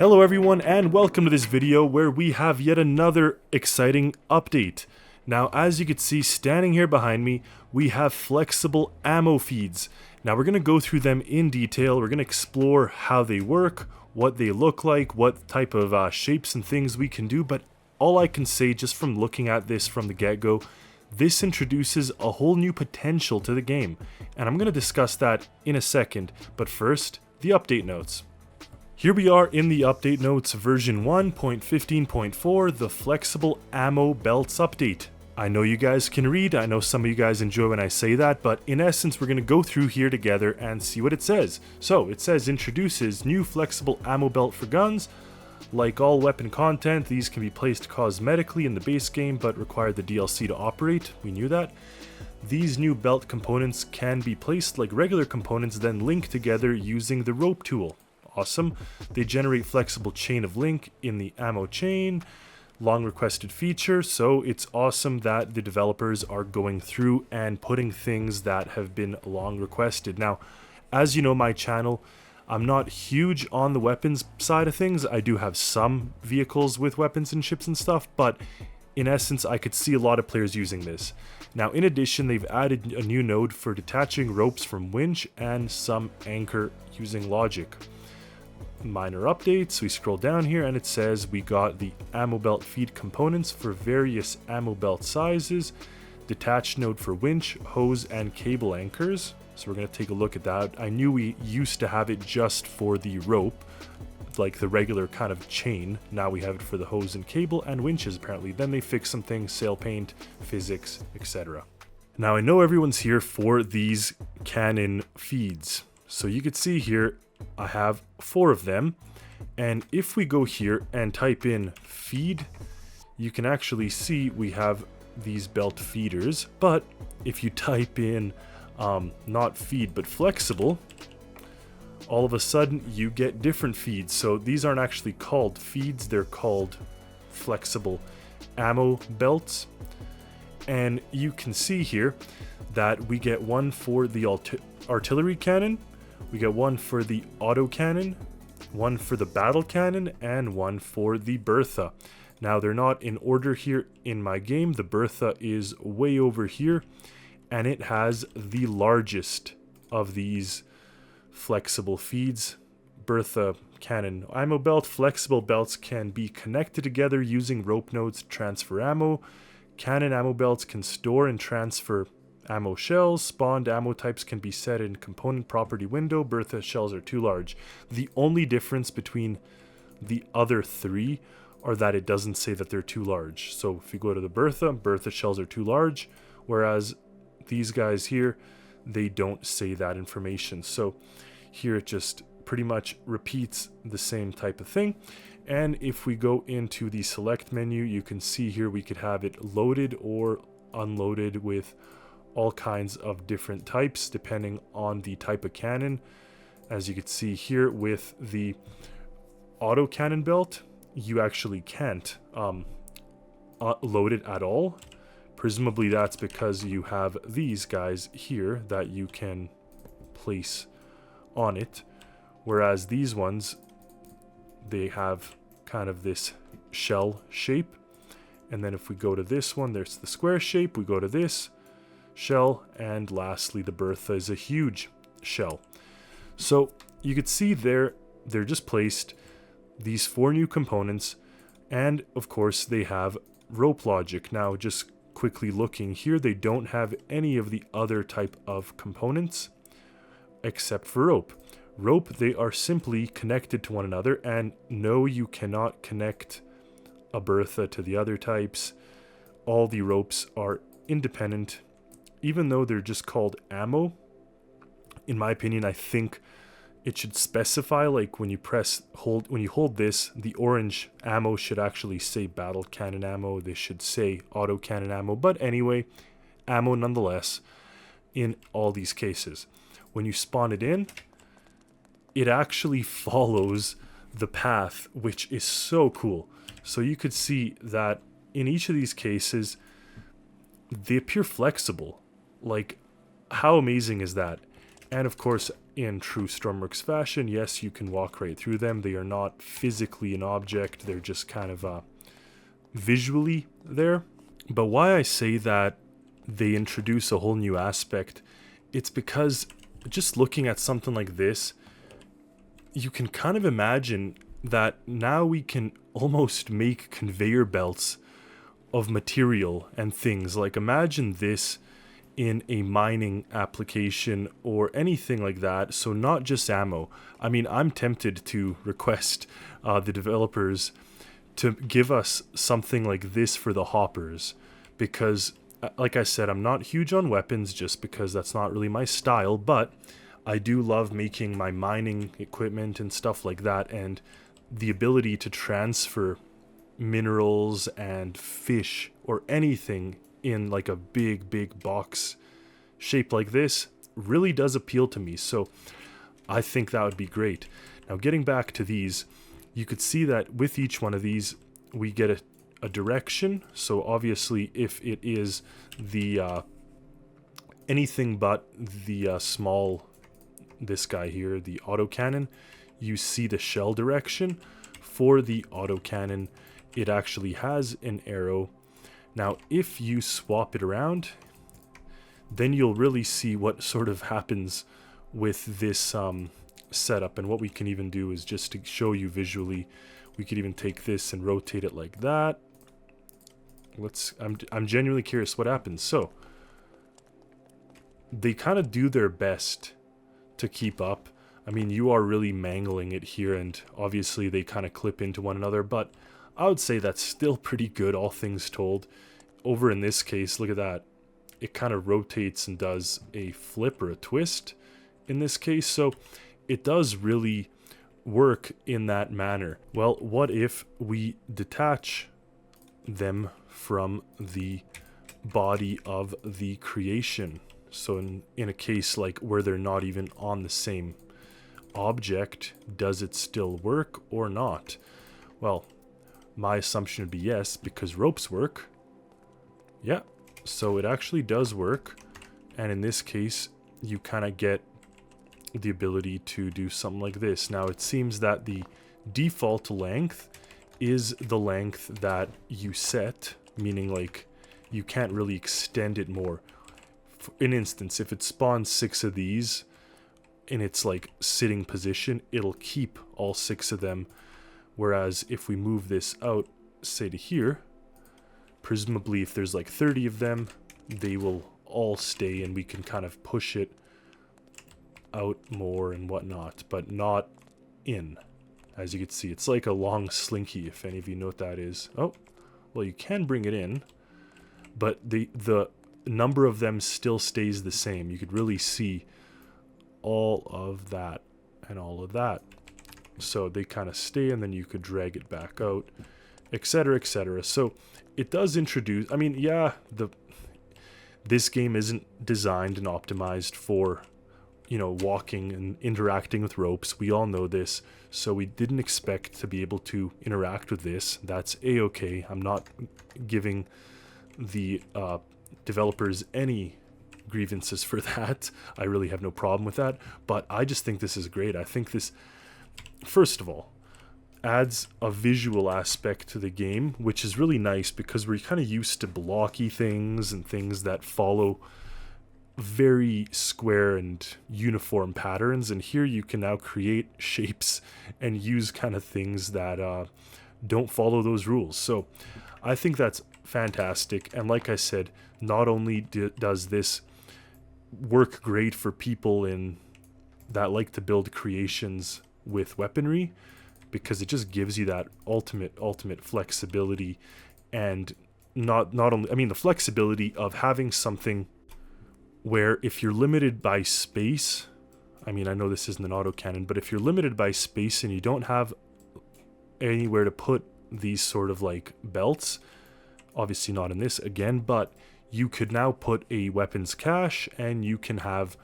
Hello everyone and welcome to this video where we have yet another exciting update. Now as you can see standing here behind me, we have flexible ammo feeds. Now we're going to go through them in detail, we're going to explore how they work, what they look like, what type of shapes and things we can do, but all I can say just from looking at this from the get-go, this introduces a whole new potential to the game, and I'm going to discuss that in a second, but first, the update notes. Here we are in the update notes version 1.15.4, the flexible ammo belts update. I know you guys can read, I know some of you guys enjoy when I say that, but in essence we're going to go through here together and see what it says. So it says introduces new flexible ammo belt for guns. Like all weapon content, these can be placed cosmetically in the base game but require the DLC to operate, we knew that. These new belt components can be placed like regular components then linked together using the rope tool. Awesome. They generate flexible chain of link in the ammo chain, long requested feature, so it's awesome that the developers are going through and putting things that have been long requested. Now, as you know, my channel, I'm not huge on the weapons side of things. I do have some vehicles with weapons and ships and stuff, but in essence, I could see a lot of players using this. Now, in addition, they've added a new node for detaching ropes from winch and some anchor using logic. Minor updates, we scroll down here and it says we got the ammo belt feed components for various ammo belt sizes, detach node for winch, hose, and cable anchors. So we're going to take a look at that. I knew we used to have it just for the rope, like the regular kind of chain. Now we have it for the hose and cable and winches apparently. Then they fix some things, sail paint, physics, etc. Now I know everyone's here for these cannon feeds. So you could see here I have 4 of them, and if we go here and type in feed, you can actually see we have these belt feeders. But if you type in not feed but flexible, all of a sudden you get different feeds. So these aren't actually called feeds, they're called flexible ammo belts. And you can see here that we get one for the artillery cannon, we get one for the auto cannon, one for the battle cannon, and one for the Bertha. Now they're not in order here in my game. The Bertha is way over here, and it has the largest of these flexible feeds. Bertha cannon ammo belt. Flexible belts can be connected together using rope nodes to transfer ammo. Cannon ammo belts can store and transfer ammo shells. Spawned ammo types can be set in component property window. Bertha shells are too large. The only difference between the other 3 are that it doesn't say that they're too large. So if you go to the Bertha shells are too large, whereas these guys here, they don't say that information. So here it just pretty much repeats the same type of thing. And if we go into the select menu, you can see here we could have it loaded or unloaded with all kinds of different types depending on the type of cannon. As you can see here with the auto cannon belt, you actually can't load it at all. Presumably that's because you have these guys here that you can place on it, whereas these ones, they have kind of this shell shape. And then if we go to this one, there's the square shape. We go to this shell, and lastly the Bertha is a huge shell. So you could see there they're just placed these 4 new components, and of course they have rope logic. Now just quickly looking here, they don't have any of the other type of components except for rope. Rope, they are simply connected to one another, and no, you cannot connect a Bertha to the other types. All the ropes are independent. Even though they're just called ammo, in my opinion, I think it should specify, like when you hold this, the orange ammo should actually say battle cannon ammo. They should say auto cannon ammo. But anyway, ammo nonetheless in all these cases. When you spawn it in, it actually follows the path, which is so cool. So you could see that in each of these cases, they appear flexible. Like, how amazing is that? And of course, in true Stormworks fashion, yes, you can walk right through them. They are not physically an object, they're just kind of visually there. But why I say that they introduce a whole new aspect, it's because just looking at something like this, you can kind of imagine that now we can almost make conveyor belts of material and things. Like, imagine this in a mining application or anything like that. So not just ammo. I mean, I'm tempted to request the developers to give us something like this for the hoppers, because like I said, I'm not huge on weapons just because that's not really my style, but I do love making my mining equipment and stuff like that, and the ability to transfer minerals and fish or anything in like a big box shaped like this really does appeal to me. So I think that would be great. Now, getting back to these, you could see that with each one of these we get a direction. So obviously if it is the anything but the small, this guy here, the autocannon, you see the shell direction. For the autocannon, it actually has an arrow. Now, if you swap it around, then you'll really see what sort of happens with this setup. And what we can even do is, just to show you visually, we could even take this and rotate it like that. I'm genuinely curious what happens. So they kind of do their best to keep up. I mean, you are really mangling it here, and obviously they kind of clip into one another, but I would say that's still pretty good, all things told. Over in this case, look at that. It kind of rotates and does a flip or a twist in this case, so it does really work in that manner. Well, what if we detach them from the body of the creation? So in a case like where they're not even on the same object, does it still work or not? Well, my assumption would be yes, because ropes work. Yeah, so it actually does work. And in this case, you kind of get the ability to do something like this. Now, it seems that the default length is the length that you set, meaning like you can't really extend it more. For an instance, if it spawns 6 of these in its like sitting position, it'll keep all 6 of them. Whereas if we move this out, say to here, presumably if there's like 30 of them, they will all stay, and we can kind of push it out more and whatnot, but not in. As you can see, it's like a long slinky, if any of you know what that is. Oh, well, you can bring it in, but the number of them still stays the same. You could really see all of that and all of that. So they kind of stay, and then you could drag it back out, etc., etc. So it does introduce, I mean, yeah, this game isn't designed and optimized for, you know, walking and interacting with ropes. We all know this, so we didn't expect to be able to interact with this. That's a-okay. I'm not giving the developers any grievances for that. I really have no problem with that, but I just think this is great. I think this, first of all, adds a visual aspect to the game, which is really nice because we're kind of used to blocky things and things that follow very square and uniform patterns, and here you can now create shapes and use kind of things that don't follow those rules. So I think that's fantastic. And like I said, not only does this work great for people that like to build creations with weaponry, because it just gives you that ultimate flexibility, and not only, I mean, the flexibility of having something where if you're limited by space, I mean, I know this isn't an autocannon, but if you're limited by space and you don't have anywhere to put these sort of like belts, obviously not in this again, but you could now put a weapons cache, and you can have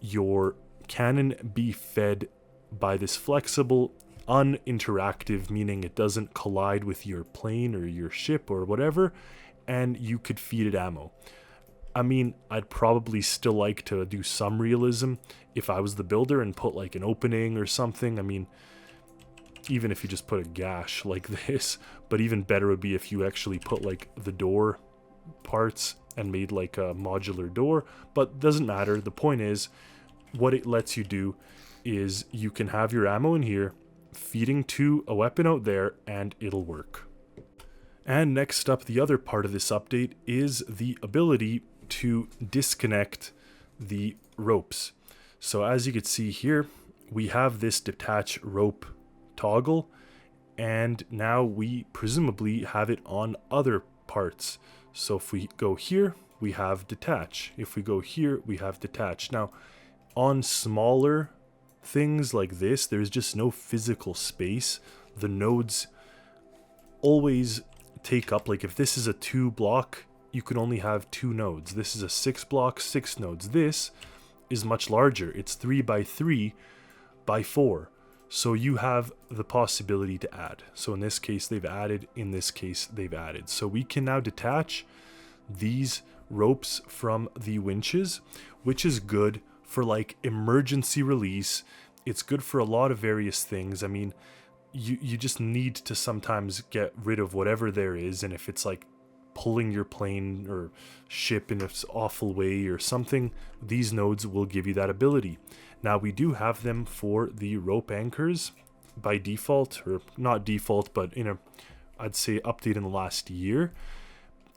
your cannon be fed by this flexible, uninteractive, meaning it doesn't collide with your plane or your ship or whatever, and you could feed it ammo. I mean, I'd probably still like to do some realism if I was the builder and put like an opening or something. I mean, even if you just put a gash like this, but even better would be if you actually put like the door parts and made like a modular door, but doesn't matter. The point is, what it lets you do is you can have your ammo in here, feeding to a weapon out there, and it'll work. And next up, the other part of this update is the ability to disconnect the ropes. So as you can see here, we have this detach rope toggle, and now we presumably have it on other parts. So if we go here, we have detach. If we go here, we have detach. Now, on smaller things like this, there's just no physical space. The nodes always take up, like if this is a 2 block, you can only have 2 nodes. This is a 6 block, 6 nodes. This is much larger. It's 3 by 3 by 4. So you have the possibility to add. So in this case, they've added. In this case, they've added. So we can now detach these ropes from the winches, which is good for like emergency release. It's good for a lot of various things. I mean, you just need to sometimes get rid of whatever there is, and if it's like pulling your plane or ship in an awful way or something, these nodes will give you that ability. Now we do have them for the rope anchors by default, or not default, but in a, I'd say, update in the last year.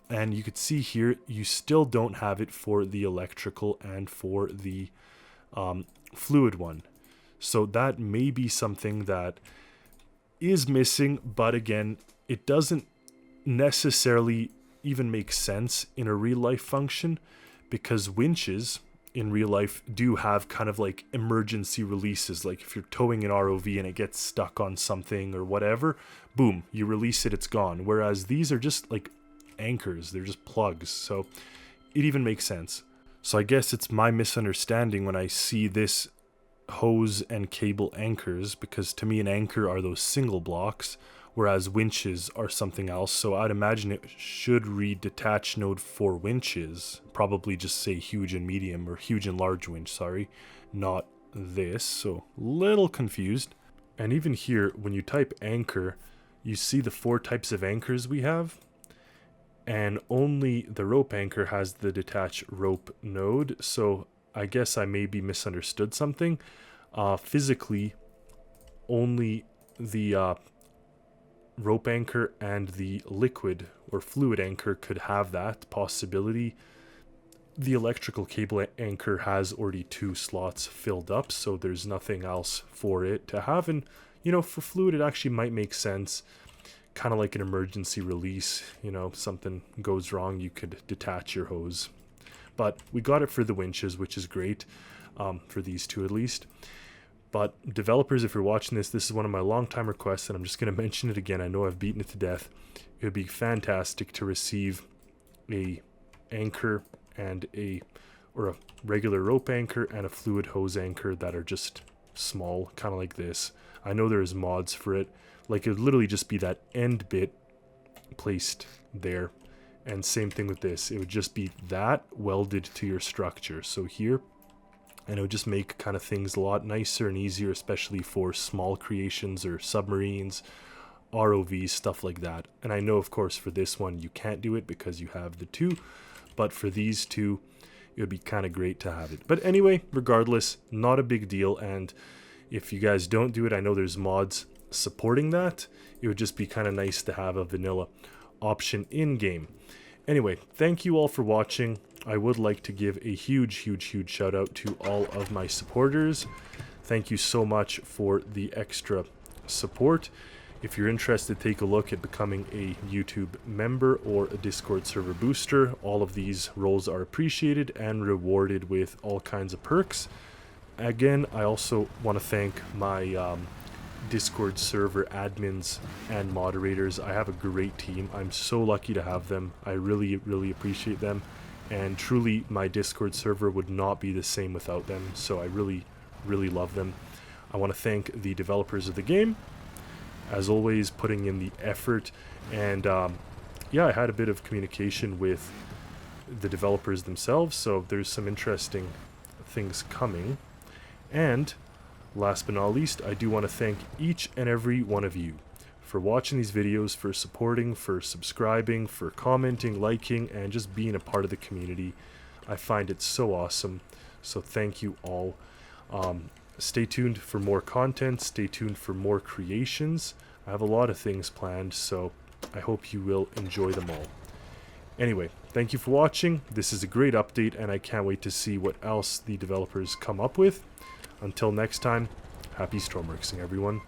And you could see here, you still don't have it for the electrical and for the fluid one. So that may be something that is missing, but again, it doesn't necessarily even make sense in a real life function, because winches in real life do have kind of like emergency releases. Like if you're towing an ROV and it gets stuck on something or whatever, boom, you release it, it's gone. Whereas these are just like anchors, they're just plugs, so it even makes sense. So I guess it's my misunderstanding when I see this hose and cable anchors, because to me an anchor are those single blocks, whereas winches are something else. So I'd imagine it should read detach node for winches, probably just say huge and medium, or huge and large winch, sorry, not this. So little confused. And even here, when you type anchor, you see the 4 types of anchors we have, and only the rope anchor has the detach rope node. So I guess I maybe misunderstood something. Physically, only the rope anchor and the liquid or fluid anchor could have that possibility. The electrical cable anchor has already 2 slots filled up, so there's nothing else for it to have. And, you know, for fluid, it actually might make sense. Kind of like an emergency release, you know, something goes wrong, you could detach your hose. But we got it for the winches, which is great, for these 2 at least. But developers, if you're watching this, this is one of my long-time requests, and I'm just going to mention it again. I know I've beaten it to death. It would be fantastic to receive a anchor and a regular rope anchor and a fluid hose anchor that are just small, kind of like this. I know there's mods for it. Like, it would literally just be that end bit placed there. And same thing with this. It would just be that welded to your structure. So here, and it would just make kind of things a lot nicer and easier, especially for small creations or submarines, ROVs, stuff like that. And I know, of course, for this one, you can't do it because you have the 2. But for these 2, it would be kind of great to have it. But anyway, regardless, not a big deal. And if you guys don't do it, I know there's mods supporting that. It would just be kind of nice to have a vanilla option in game. Anyway, thank you all for watching. I would like to give a huge shout out to all of my supporters. Thank you so much for the extra support. If you're interested, take a look at becoming a YouTube member or a Discord server booster. All of these roles are appreciated and rewarded with all kinds of perks. Again, I also want to thank my Discord server admins and moderators. I have a great team. I'm so lucky to have them. I really appreciate them, and truly my Discord server would not be the same without them. So I really love them. I want to thank the developers of the game, as always, putting in the effort. And yeah, I had a bit of communication with the developers themselves, so there's some interesting things coming. And last but not least, I do want to thank each and every one of you for watching these videos, for supporting, for subscribing, for commenting, liking, and just being a part of the community. I find it so awesome, so thank you all. Stay tuned for more content, stay tuned for more creations. I have a lot of things planned, so I hope you will enjoy them all. Anyway, thank you for watching. This is a great update, and I can't wait to see what else the developers come up with. Until next time, happy Stormworksing, everyone.